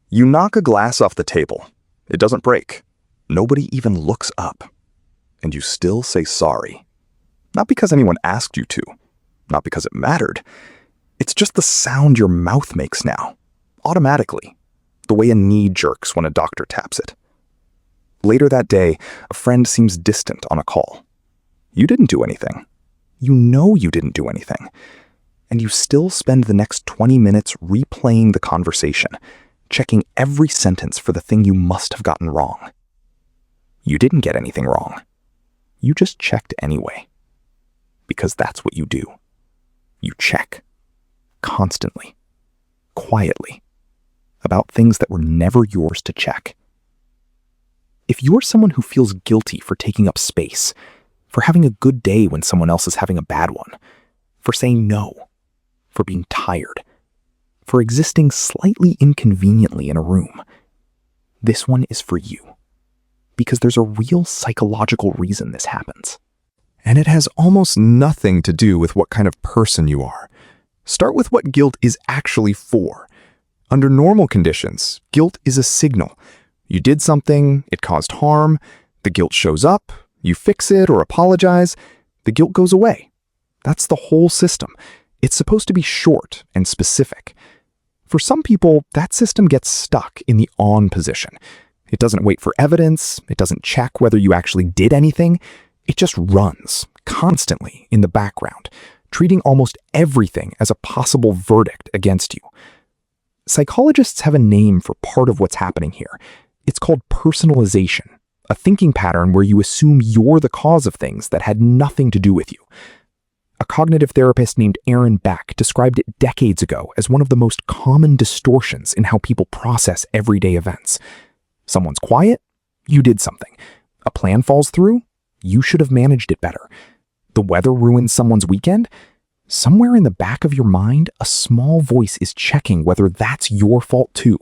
You knock a glass off the table. It doesn't break. Nobody even looks up. And you still say sorry. Not because anyone asked you to. Not because it mattered. It's just the sound your mouth makes now. Automatically. The way a knee jerks when a doctor taps it. Later that day, a friend seems distant on a call. You didn't do anything. You know you didn't do anything. And you still spend the next 20 minutes replaying the conversation, checking every sentence for the thing you must have gotten wrong. You didn't get anything wrong. You just checked anyway. Because that's what you do. You check. Constantly. Quietly. About things that were never yours to check. If you're someone who feels guilty for taking up space, for having a good day when someone else is having a bad one, for saying no, for being tired, for existing slightly inconveniently in a room, this one is for you. Because there's a real psychological reason this happens. And it has almost nothing to do with what kind of person you are. Start with what guilt is actually for. Under normal conditions, guilt is a signal. You did something, it caused harm, the guilt shows up, you fix it or apologize, the guilt goes away. That's the whole system. It's supposed to be short and specific. For some people, that system gets stuck in the on position. It doesn't wait for evidence, it doesn't check whether you actually did anything, it just runs, constantly, in the background, treating almost everything as a possible verdict against you. Psychologists have a name for part of what's happening here. It's called personalization, a thinking pattern where you assume you're the cause of things that had nothing to do with you. A cognitive therapist named Aaron Beck described it decades ago as one of the most common distortions in how people process everyday events. Someone's quiet, you did something. A plan falls through, you should have managed it better. The weather ruins someone's weekend. Somewhere in the back of your mind, a small voice is checking whether that's your fault too,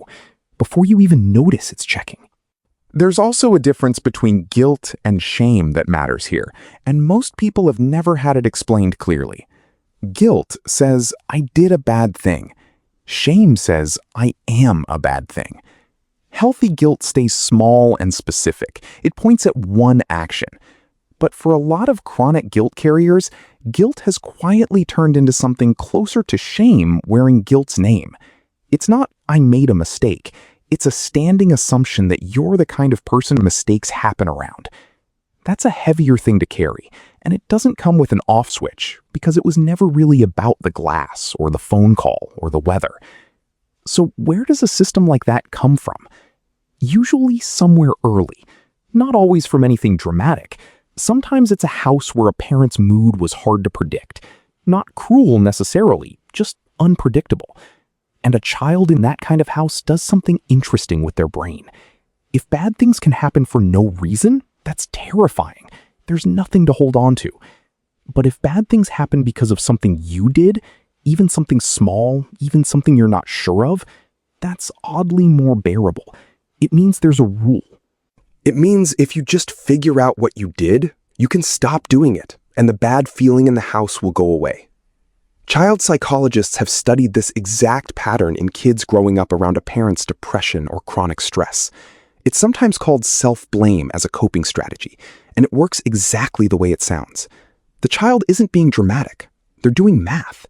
before you even notice it's checking. There's also a difference between guilt and shame that matters here, and most people have never had it explained clearly. Guilt says, I did a bad thing. Shame says, I am a bad thing. Healthy guilt stays small and specific. It points at one action. But for a lot of chronic guilt carriers, guilt has quietly turned into something closer to shame wearing guilt's name. It's not, I made a mistake. It's a standing assumption that you're the kind of person mistakes happen around. That's a heavier thing to carry, and it doesn't come with an off switch because it was never really about the glass or the phone call or the weather. So where does a system like that come from? Usually somewhere early, not always from anything dramatic. Sometimes it's a house where a parent's mood was hard to predict. Not cruel necessarily, just unpredictable. And a child in that kind of house does something interesting with their brain. If bad things can happen for no reason, that's terrifying. There's nothing to hold on to. But if bad things happen because of something you did, even something small, even something you're not sure of, that's oddly more bearable. It means there's a rule. It means if you just figure out what you did, you can stop doing it, and the bad feeling in the house will go away. Child psychologists have studied this exact pattern in kids growing up around a parent's depression or chronic stress. It's sometimes called self-blame as a coping strategy, and it works exactly the way it sounds. The child isn't being dramatic. They're doing math.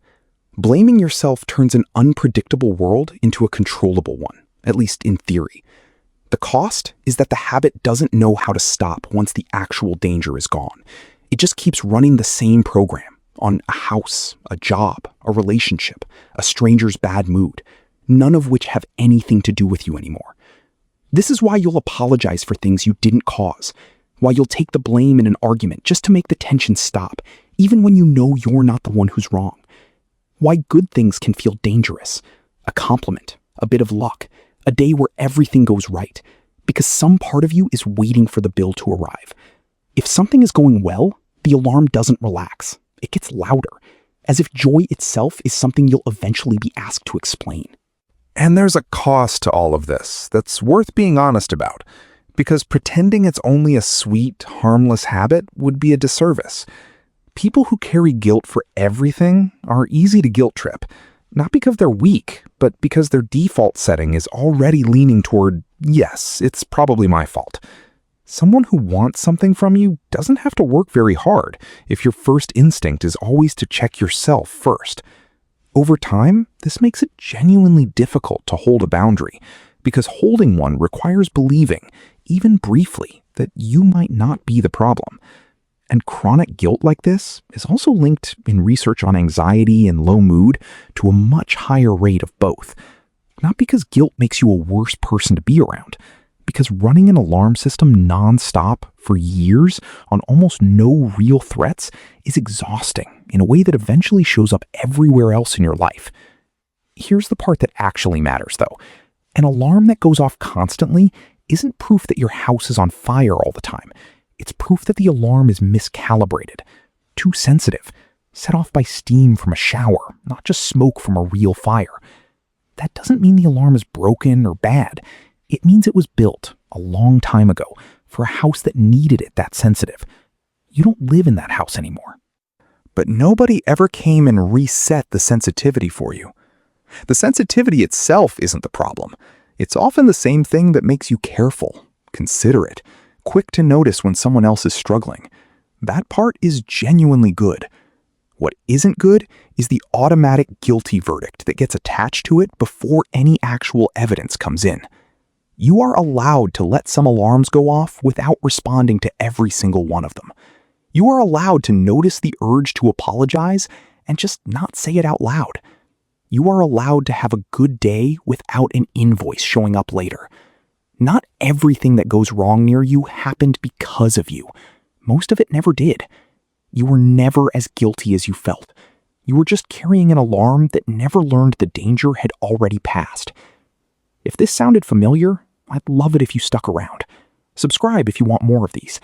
Blaming yourself turns an unpredictable world into a controllable one, at least in theory. The cost is that the habit doesn't know how to stop once the actual danger is gone. It just keeps running the same program on a house, a job, a relationship, a stranger's bad mood, none of which have anything to do with you anymore. This is why you'll apologize for things you didn't cause, why you'll take the blame in an argument just to make the tension stop, even when you know you're not the one who's wrong. Why good things can feel dangerous, a compliment, a bit of luck, a day where everything goes right, because some part of you is waiting for the bill to arrive. If something is going well, the alarm doesn't relax. It gets louder, as if joy itself is something you'll eventually be asked to explain. And there's a cost to all of this that's worth being honest about, because pretending it's only a sweet, harmless habit would be a disservice. People who carry guilt for everything are easy to guilt trip. Not because they're weak, but because their default setting is already leaning toward, yes, it's probably my fault. Someone who wants something from you doesn't have to work very hard if your first instinct is always to check yourself first. Over time, this makes it genuinely difficult to hold a boundary, because holding one requires believing, even briefly, that you might not be the problem. And chronic guilt like this is also linked in research on anxiety and low mood to a much higher rate of both. Not because guilt makes you a worse person to be around, because running an alarm system nonstop for years on almost no real threats is exhausting in a way that eventually shows up everywhere else in your life. Here's the part that actually matters, though. An alarm that goes off constantly isn't proof that your house is on fire all the time. It's proof that the alarm is miscalibrated, too sensitive, set off by steam from a shower, not just smoke from a real fire. That doesn't mean the alarm is broken or bad. It means it was built a long time ago for a house that needed it that sensitive. You don't live in that house anymore. But nobody ever came and reset the sensitivity for you. The sensitivity itself isn't the problem. It's often the same thing that makes you careful, considerate, quick to notice when someone else is struggling. That part is genuinely good. What isn't good is the automatic guilty verdict that gets attached to it before any actual evidence comes in. You are allowed to let some alarms go off without responding to every single one of them. You are allowed to notice the urge to apologize and just not say it out loud. You are allowed to have a good day without an invoice showing up later. Not everything that goes wrong near you happened because of you. Most of it never did. You were never as guilty as you felt. You were just carrying an alarm that never learned the danger had already passed. If this sounded familiar, I'd love it if you stuck around. Subscribe if you want more of these.